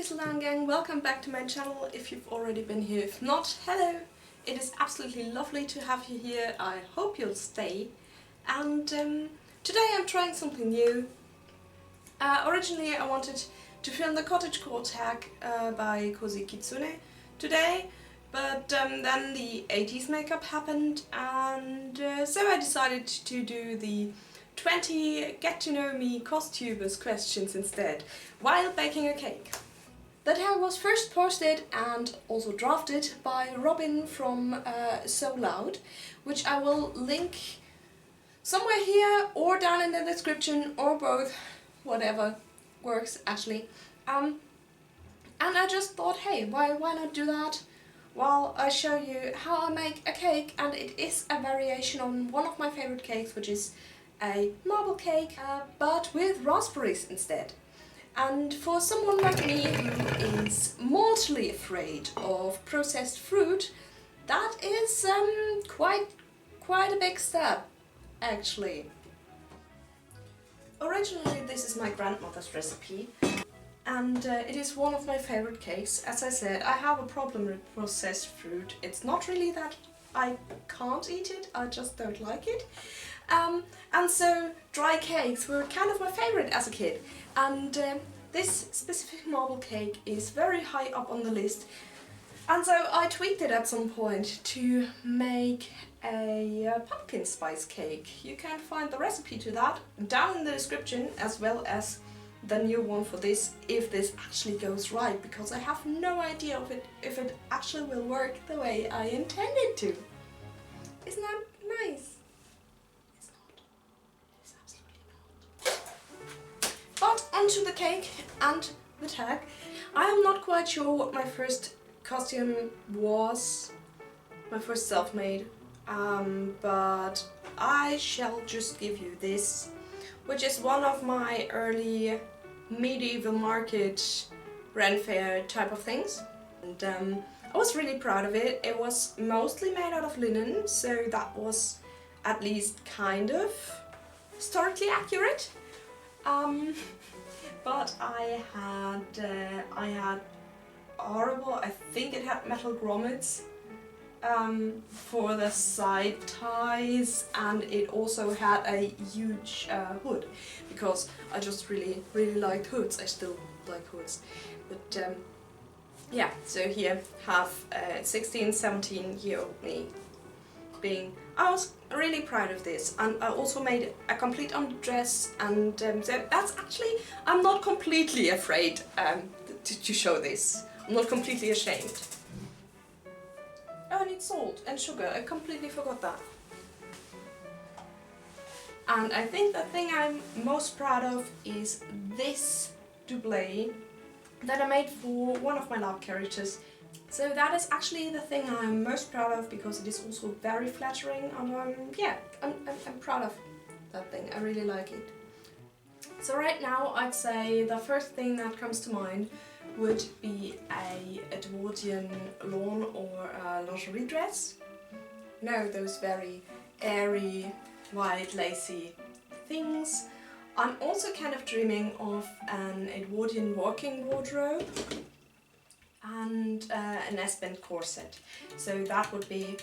SewLoud gang, welcome back to my channel if you've already been here. If not, hello! It is absolutely lovely to have you here. I hope you'll stay. And today I'm trying something new. Originally I wanted to film the cottagecore tag by Cozy Kitsune today, but then the 80s makeup happened, and so I decided to do the 20 get to know me costumers questions instead, while baking a cake. The tag was first posted and also drafted by Robin from SewLoud, which I will link somewhere here or down in the description, or both, whatever works actually. And I just thought, hey, why not do that? Well, I show you how I make a cake, and it is a variation on one of my favorite cakes, which is a marble cake, but with raspberries instead. And for someone like me who is mortally afraid of processed fruit, that is quite a big step, actually. Originally this is my grandmother's recipe, and it is one of my favorite cakes. As I said, I have a problem with processed fruit. It's not really that I can't eat it, I just don't like it. And so dry cakes were kind of my favorite as a kid, and this specific marble cake is very high up on the list. And so I tweaked it at some point to make a pumpkin spice cake. You can find the recipe to that down in the description, as well as the new one for this, if this actually goes right, because I have no idea if it actually will work the way I intended to. Isn't that nice? It's not. It's absolutely not. But onto the cake and the tag. I am not quite sure what my first costume was, my first self-made, but I shall just give you this, which is one of my early medieval market Ren fair type of things. And I was really proud of it. It was mostly made out of linen, so that was at least kind of historically accurate. But I had horrible, I think it had metal grommets for the side ties, and it also had a huge hood, because I just really liked hoods. I still like hoods, but yeah, so here have 16, 17-year-old me being, I was really proud of this, and I also made a complete undress, and so that's actually, I'm not completely afraid to show this. I'm not completely ashamed. Oh, I need salt and sugar, I completely forgot that. And I think the thing I'm most proud of is this doublé that I made for one of my love characters. So that is actually the thing I'm most proud of, because it is also very flattering, and yeah, I'm proud of that thing. I really like it. So right now I'd say the first thing that comes to mind would be a Edwardian lawn or a lingerie dress. You know, those very airy, white, lacy things. I'm also kind of dreaming of an Edwardian walking wardrobe and an S-bend corset. So that would be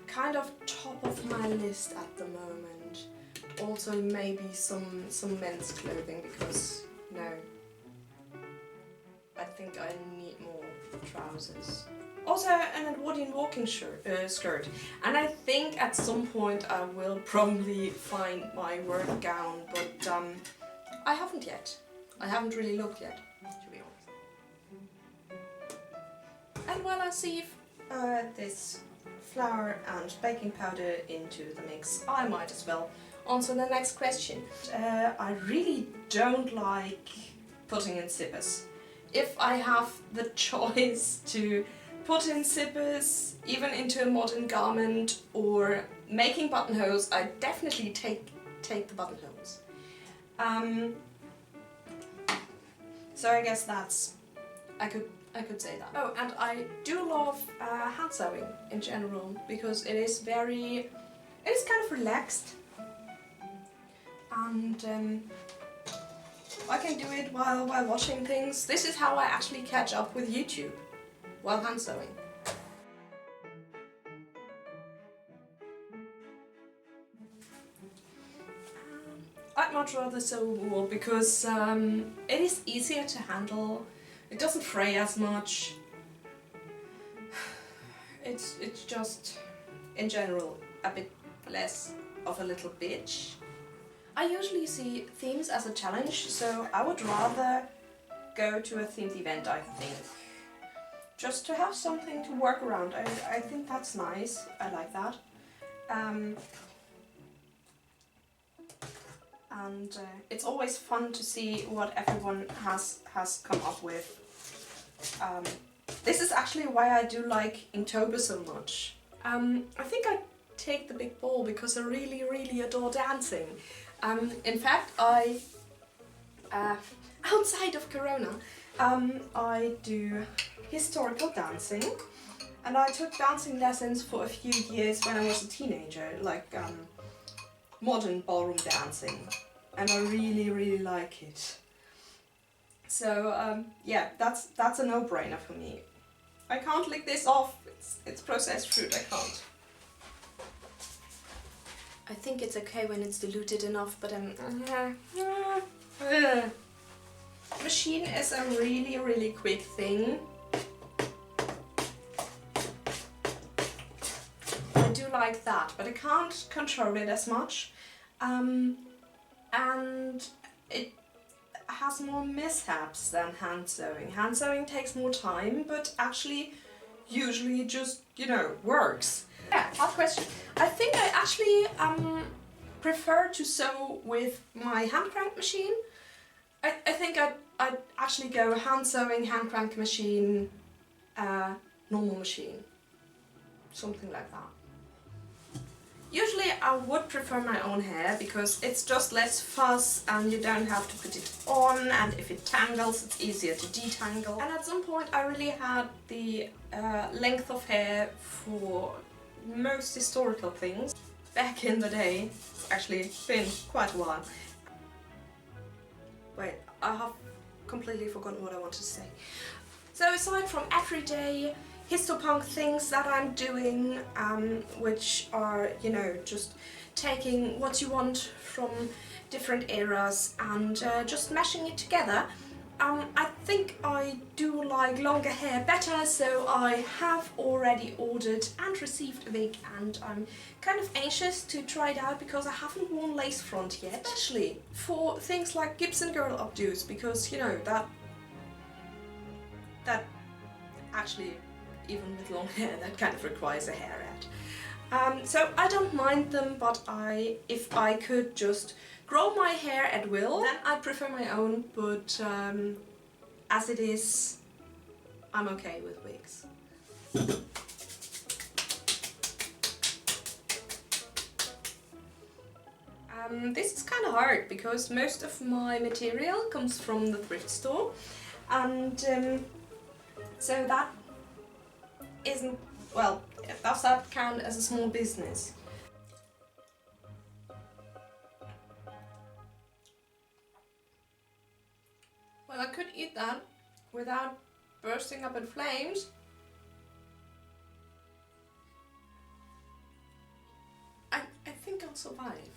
kind of top of my list at the moment. Also maybe some men's clothing, because no, I think I need more trousers. Also an Edwardian walking skirt, and I think at some point I will probably find my work gown, but I haven't yet. I haven't really looked yet, to be honest. And while I sieve this flour and baking powder into the mix, I might as well answer the next question. I really don't like putting in zippers. If I have the choice to put in zippers, even into a modern garment, or making buttonholes, I definitely take the buttonholes. So I guess that's, I could say that. Oh, and I do love hand sewing in general, because it is kind of relaxed, and I can do it while washing things. This is how I actually catch up with YouTube, while hand sewing. I'd much rather sew wool because it is easier to handle. It doesn't fray as much. It's just, in general, a bit less of a little bitch. I usually see themes as a challenge, so I would rather go to a themed event, I think. Just to have something to work around. I think that's nice. I like that. And it's always fun to see what everyone has come up with. This is actually why I do like Inktober so much. I think I take the big ball because I really adore dancing. In fact, outside of Corona, I do historical dancing, and I took dancing lessons for a few years when I was a teenager, like modern ballroom dancing, and I really like it. So yeah, that's a no-brainer for me. I can't lick this off. It's processed fruit. I can't. I think it's okay when it's diluted enough, but machine is a really quick thing. I do like that, but I can't control it as much, and it has more mishaps than hand sewing. Hand sewing takes more time, but actually usually just, you know, works. Yeah, hard question. I think I actually prefer to sew with my hand crank machine. I think I'd actually go hand sewing, hand crank machine, normal machine. Something like that. Usually I would prefer my own hair because it's just less fuss and you don't have to put it on, and if it tangles it's easier to detangle. And at some point I really had the length of hair for most historical things. Back in the day, it's actually been quite a while. Wait, I have completely forgotten what I wanted to say. So aside from everyday histopunk things that I'm doing, which are, you know, just taking what you want from different eras and just meshing it together, I think I do like longer hair better, so I have already ordered and received a wig, and I'm kind of anxious to try it out because I haven't worn lace front yet, especially for things like Gibson Girl updos, because, you know, that actually, even with long hair, that kind of requires a hair ad. So I don't mind them, but if I could just grow my hair at will, then I prefer my own, but as it is, I'm okay with wigs. This is kind of hard because most of my material comes from the thrift store, and so that isn't, well, does that count as a small business? Well, I could eat that without bursting up in flames. I think I'll survive.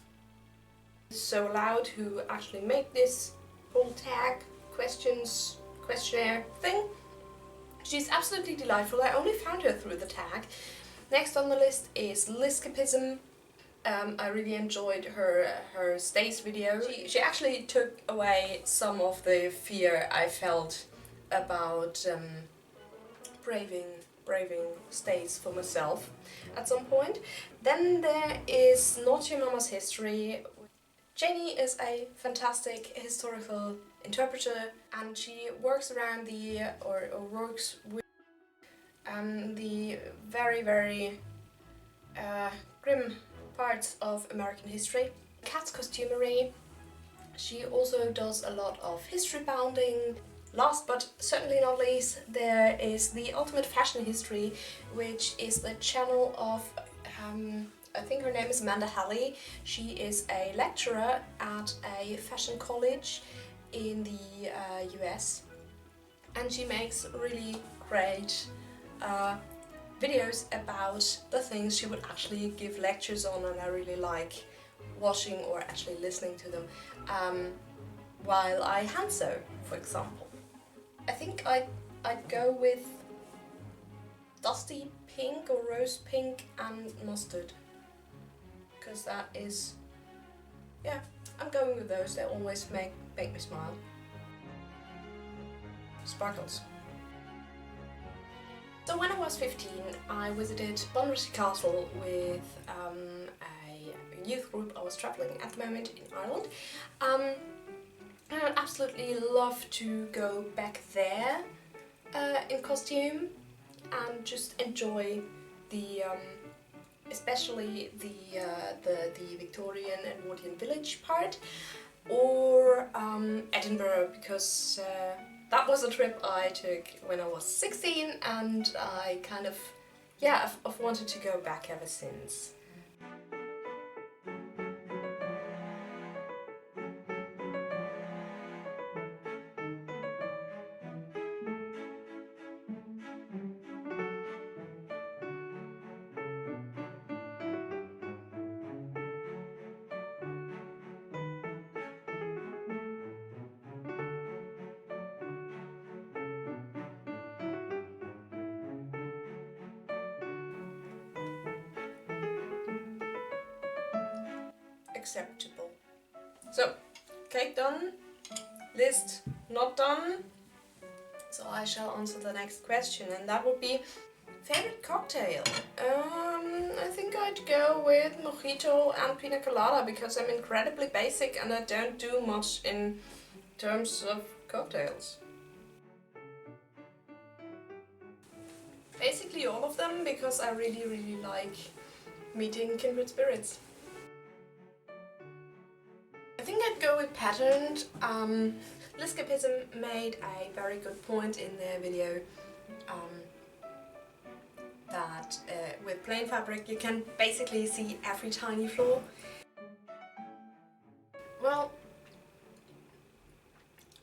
SewLoud, who actually made this whole tag, questionnaire thing. She's absolutely delightful. I only found her through the tag. Next on the list is Liscapism. I really enjoyed her stays video. She actually took away some of the fear I felt about braving stays for myself at some point. Then there is Not Your Mama's History. Jenny is a fantastic historical interpreter, and she works around or works with the very grim parts of American history. Cat's costumery. She also does a lot of history bounding. Last but certainly not least, there is the Ultimate Fashion History, which is the channel of I think her name is Amanda Halley. She is a lecturer at a fashion college, in the US, and she makes really great videos about the things she would actually give lectures on, and I really like watching or actually listening to them while I hand sew, for example. I think I'd go with dusty pink or rose pink and mustard, because that is, yeah, I'm going with those. They always make me smile. Sparkles. So when I was 15, I visited Bunbury Castle with a youth group. I was travelling at the moment in Ireland. And I'd absolutely love to go back there in costume and just enjoy the, especially the Victorian and Edwardian village part, or Edinburgh, because that was a trip I took when I was 16, and I kind of, yeah, I've wanted to go back ever since. Acceptable. So, cake done, list not done. So I shall answer the next question, and that would be favorite cocktail. I think I'd go with mojito and pina colada, because I'm incredibly basic and I don't do much in terms of cocktails. Basically all of them, because I really like meeting kindred spirits. I think I'd go with patterned. Liscapism made a very good point in their video that with plain fabric you can basically see every tiny flaw. Well,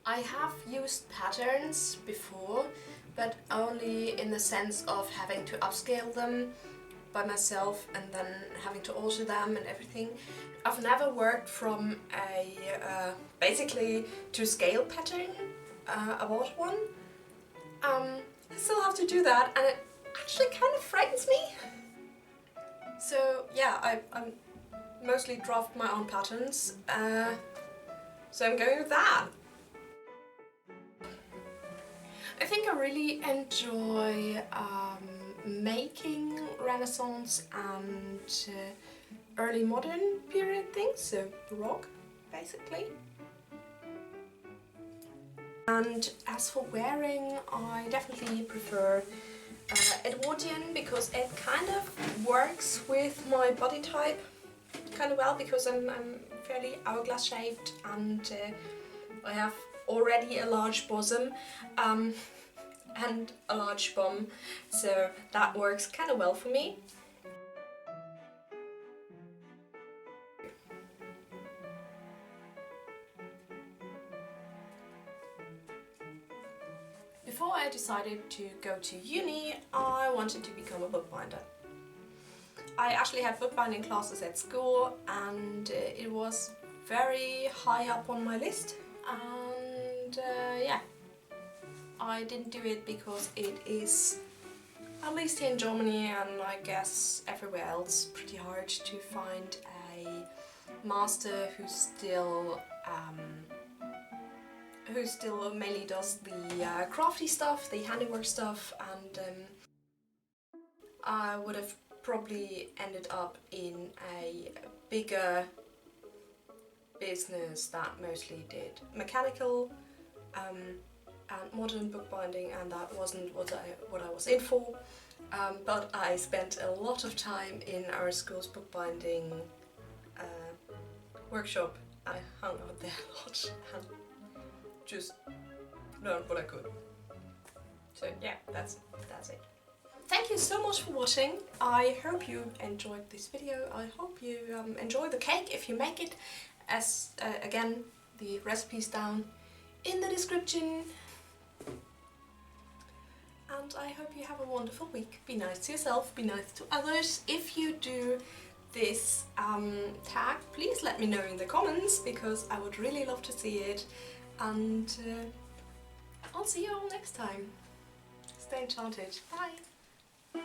I have used patterns before, but only in the sense of having to upscale them by myself and then having to alter them and everything. I've never worked from a basically to scale pattern. I bought one. I still have to do that, and it actually kind of frightens me. So yeah, I mostly draft my own patterns, so I'm going with that. I think I really enjoy making Renaissance and early modern period things, so Baroque basically. And as for wearing, I definitely prefer Edwardian, because it kind of works with my body type kind of well, because I'm fairly hourglass shaped, and I have already a large bosom and a large bum, so that works kind of well for me. Before I decided to go to uni, I wanted to become a bookbinder. I actually had bookbinding classes at school, and it was very high up on my list, and yeah, I didn't do it because it is, at least here in Germany and I guess everywhere else, pretty hard to find a master who still mainly does the crafty stuff, the handiwork stuff, and I would have probably ended up in a bigger business that mostly did mechanical and modern bookbinding, and that wasn't what I was in for. But I spent a lot of time in our school's bookbinding workshop. I hung out there a lot and just learned what I could. So yeah, that's it. Thank you so much for watching. I hope you enjoyed this video. I hope you enjoy the cake if you make it. As again, the recipe's down in the description. And I hope you have a wonderful week. Be nice to yourself, be nice to others. If you do this tag, please let me know in the comments, because I would really love to see it. And I'll see you all next time. Stay enchanted. Bye!